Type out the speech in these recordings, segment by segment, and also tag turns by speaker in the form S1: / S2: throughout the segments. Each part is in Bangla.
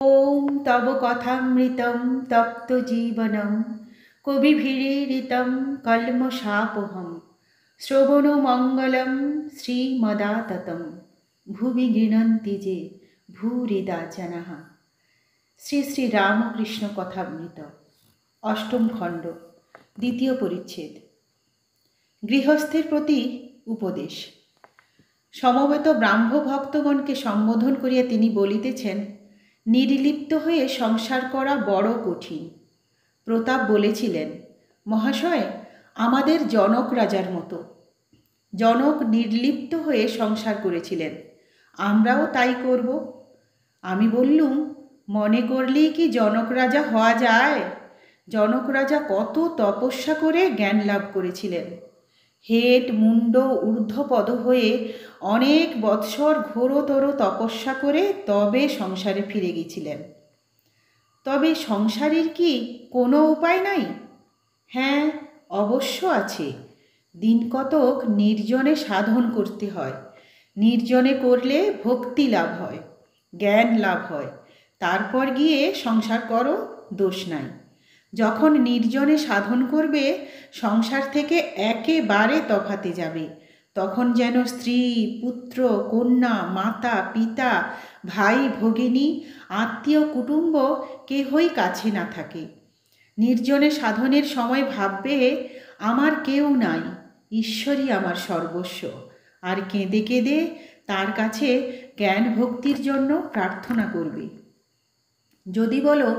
S1: ॐ तव कथामृतं तप्तजीवनं कविभिरीडितं कल्मषापहं श्रवणमङ्गलं श्रीमदाततं भुवि गृह्णन्ति जे भूरिदा जनाः। শ্রী শ্রী রামকৃষ্ণ কথামৃত অষ্টম খণ্ড দ্বিতীয় পরিচ্ছেদ। গৃহস্থের প্রতি উপদেশ। সমবেত ব্রাহ্ম ভক্তগণকে সম্বোধন করিয়া তিনি বলিতেছেন, নির্লিপ্ত হয়ে সংসার করা বড় কঠিন। প্রতাপ বলেছিলেন, মহাশয়, আমাদের জনক রাজার মতো। জনক নির্লিপ্ত হয়ে সংসার করেছিলেন, আমরাও তাই করব। আমি বললুম, মনে করলেই কি জনক রাজা হওয়া যায়? জনক রাজা কত তপস্যা করে জ্ঞান লাভ করেছিলেন। হেট মুন্ড ঊর্ধ্বপদ হয়ে অনেক বৎসর ঘোরতর তপস্যা করে তবে সংসারে ফিরে গেছিলেন। তবে সংসারের কি কোনো উপায় নাই? হ্যাঁ, অবশ্য আছে। দিন কতক নির্জনে সাধন করতে হয়। নির্জনে করলে ভক্তি লাভ হয়, জ্ঞান লাভ হয়। তারপর গিয়ে সংসার করো, দোষ নাই। যখন নির্জনে সাধন করবে, সংসার থেকে একেবারে তফাতে যাবে। তখন যেন স্ত্রী, পুত্র, কন্যা, মাতা, পিতা, ভাই, ভগিনী, আত্মীয়, কুটুম্ব কেহই কাছে না থাকে। নির্জনে সাধনের সময় ভাববে, আমার কেউ নাই, ঈশ্বরই আমার সর্বস্ব। আর কেঁদে কেঁদে তার কাছে জ্ঞান ভক্তির জন্য প্রার্থনা করবে। যদি বলো,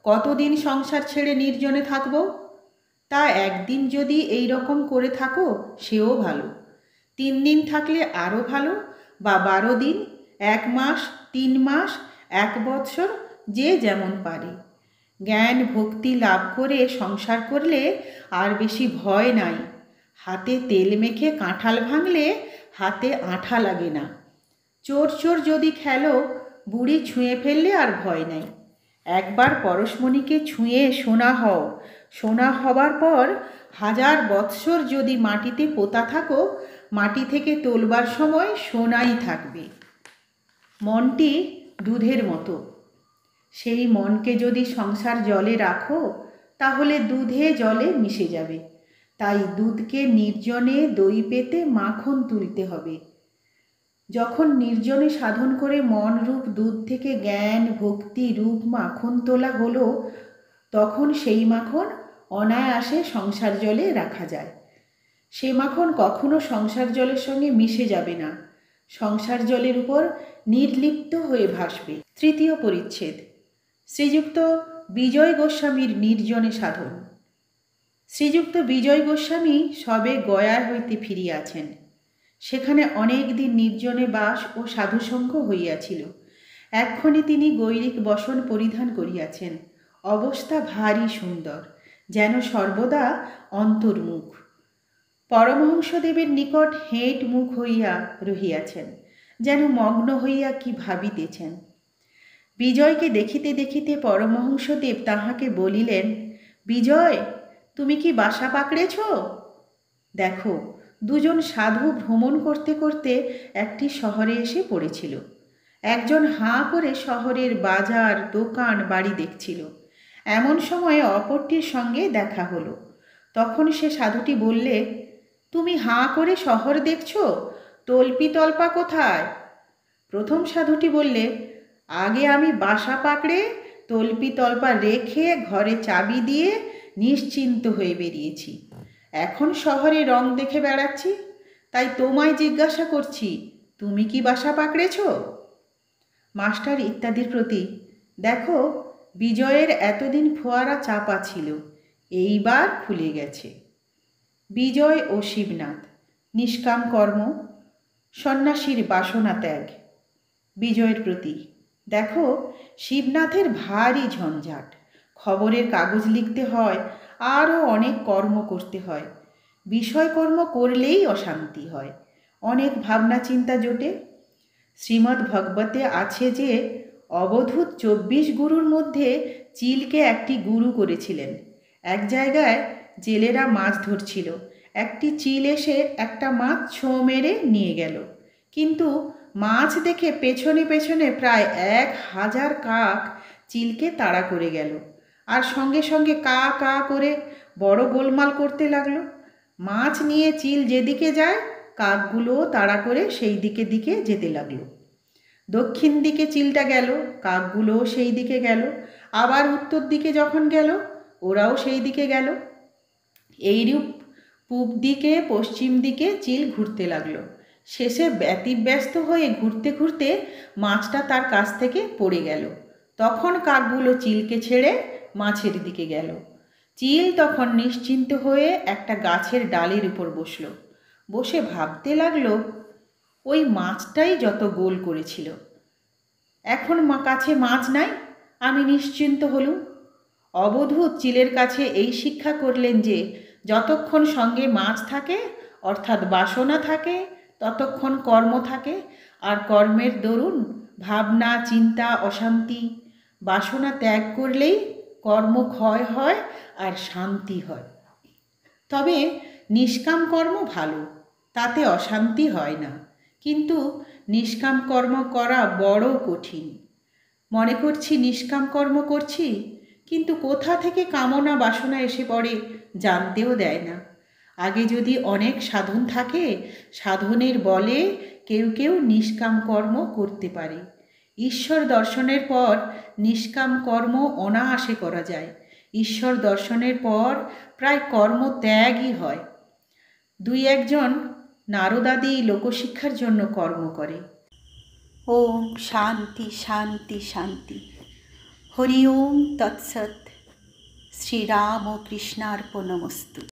S1: কতদিন সংসার ছেড়ে নির্জনে থাকব? তা একদিন যদি এই রকম করে থাকো, সেও ভালো। 3 দিন থাকলে আরও ভালো, বা 12 দিন, 1 মাস, 3 মাস, 1 বৎসর, যে যেমন পারে। জ্ঞান ভক্তি লাভ করে সংসার করলে আর বেশি ভয় নাই। হাতে তেল মেখে কাঁঠাল ভাঙলে হাতে আঠা লাগে না। চোর চোর যদি খেলো, বুড়ি ছুঁয়ে ফেললে আর ভয় নাই। একবার পরশমণিকে ছুঁয়ে সোনা হও, সোনা হবার পর 1000 বৎসর যদি মাটিতে পোতা থাকো, মাটি থেকে তোলবার সময় সোনাই থাকবে। মনটি দুধের মতো। সেই মনকে যদি সংসার জলে রাখো, তাহলে দুধে জলে মিশে যাবে। তাই দুধকে নির্জনে দই পেতে মাখন তুলতে হবে। যখন নির্জনে সাধন করে মন রূপ দুধ থেকে জ্ঞান ভক্তি রূপ মাখন তোলা হলো, তখন সেই মাখন অনায়াসে সংসার জলে রাখা যায়। সে মাখন কখনো সংসার জলের সঙ্গে মিশে যাবে না, সংসার জলের উপর নির্লিপ্ত হয়ে ভাসবে। তৃতীয় পরিচ্ছেদ। শ্রীযুক্ত বিজয় গোস্বামীর নির্জনে সাধন। শ্রীযুক্ত বিজয় গোস্বামী সবে গয়া হইতে ফিরিয়াছেন। সেখানে অনেক দিন নির্জনে বাস ও সাধুসঙ্গ হইয়াছিল। এক্ষণে তিনি গৈরিক বসন পরিধান করিয়াছেন। অবস্থা ভারী সুন্দর, যেন সর্বদা অন্তর্মুখ। পরমহংসদেবের নিকট হেঁট মুখ হইয়া রহিয়াছেন, যেন মগ্ন হইয়া কি ভাবিতেছেন। বিজয়কে দেখিতে দেখিতে পরমহংসদেব তাহাকে বলিলেন, বিজয়, তুমি কি বাসা পাকড়েছ? দেখো, 2 জন সাধু ভ্রমণ করতে করতে একটি শহরে এসে পড়েছিল। একজন হাঁ করে শহরের বাজার, দোকান, বাড়ি দেখছিল। এমন সময়ে অপরটির সঙ্গে দেখা হলো। তখন সে সাধুটি বললে, তুমি হাঁ করে শহর দেখছ, তল্পি তল্পা কোথায়? প্রথম সাধুটি বললে, আগে আমি বাসা পাকড়ে তল্পি তল্পা রেখে ঘরে চাবি দিয়ে নিশ্চিন্ত হয়ে বেরিয়েছি। এখন শহরে রং দেখে বেড়াচ্ছি, তাই তোমায় জিজ্ঞাসা করছি, তুমি কি বাসা পাকড়েছ? মাস্টার ইত্যাদির প্রতি, দেখো, বিজয়ের এতদিন ফোয়ারা চাপা ছিল, এইবার খুলে গেছে। বিজয় ও শিবনাথ। নিষ্কাম কর্ম, সন্ন্যাসীর বাসনা ত্যাগ। বিজয়ের প্রতি, দেখো, শিবনাথের ভারী ঝঞ্ঝাট। খবরের কাগজ লিখতে হয়, আরও অনেক কর্ম করতে হয়। বিষয়কর্ম করলেই অশান্তি হয়, অনেক ভাবনা চিন্তা জোটে। শ্রীমদ্ ভগবতে আছে যে অবধূত 24 গুরুর মধ্যে চিলকে একটি গুরু করেছিলেন। এক জায়গায় জেলেরা মাছ ধরছিল। একটি চিল এসে একটা মাছ ছোঁ মেরে নিয়ে গেল। কিন্তু মাছ দেখে পেছনে পেছনে প্রায় 1000 কাক চিলকে তাড়া করে গেল, আর সঙ্গে সঙ্গে কা কা করে বড় গোলমাল করতে লাগলো। মাছ নিয়ে চিল যেদিকে যায়, কাকগুলোও তাড়া করে সেই দিকে দিকে যেতে লাগলো। দক্ষিণ দিকে চিলটা গেল, কাকগুলোও সেই দিকে গেল। আবার উত্তর দিকে যখন গেল, ওরাও সেই দিকে গেল। এইরূপ পূব দিকে পশ্চিম দিকে চিল ঘুরতে লাগলো। শেষে ব্যতিব্যস্ত হয়ে ঘুরতে ঘুরতে মাছটা তার কাছ থেকে পড়ে গেল। তখন কাকগুলো চিলকে ছেড়ে মাছের দিকে গেল। চিল তখন নিশ্চিন্ত হয়ে একটা গাছের ডালের উপর বসল। বসে ভাবতে লাগলো, ওই মাছটাই যত গোল করেছিল। এখন কাছে মাছ নাই, আমি নিশ্চিন্ত হলুম। অবধূত চিলের কাছে এই শিক্ষা করলেন যে যতক্ষণ সঙ্গে মাছ থাকে, অর্থাৎ বাসনা থাকে, ততক্ষণ কর্ম থাকে, আর কর্মের দরুন ভাবনা, চিন্তা, অশান্তি। বাসনা ত্যাগ করলেই কর্ম ক্ষয় হয় আর শান্তি হয়। তবে নিষ্কাম কর্ম ভালো, তাতে অশান্তি হয় না, কিন্তু নিষ্কাম কর্ম করা বড় কঠিন। মনে করছি নিষ্কাম কর্ম করছি, কিন্তু কোথা থেকে কামনা বাসনা এসে পড়ে জানতেও দেয় না। আগে যদি অনেক সাধন থাকে, সাধনের বলে কেউ কেউ নিষ্কাম কর্ম করতে পারে। ঈশ্বর দর্শনের পর নিষ্কাম কর্ম অনায়াসে করা যায়। ঈশ্বর দর্শনের পর প্রায় কর্ম ত্যাগই হয়। দুই একজন নারদাদি লোকশিক্ষার জন্য কর্ম করে। ওম শান্তি শান্তি শান্তি। হরি ওম তৎসৎ। শ্রীরাম ও কৃষ্ণার্পণমস্তু।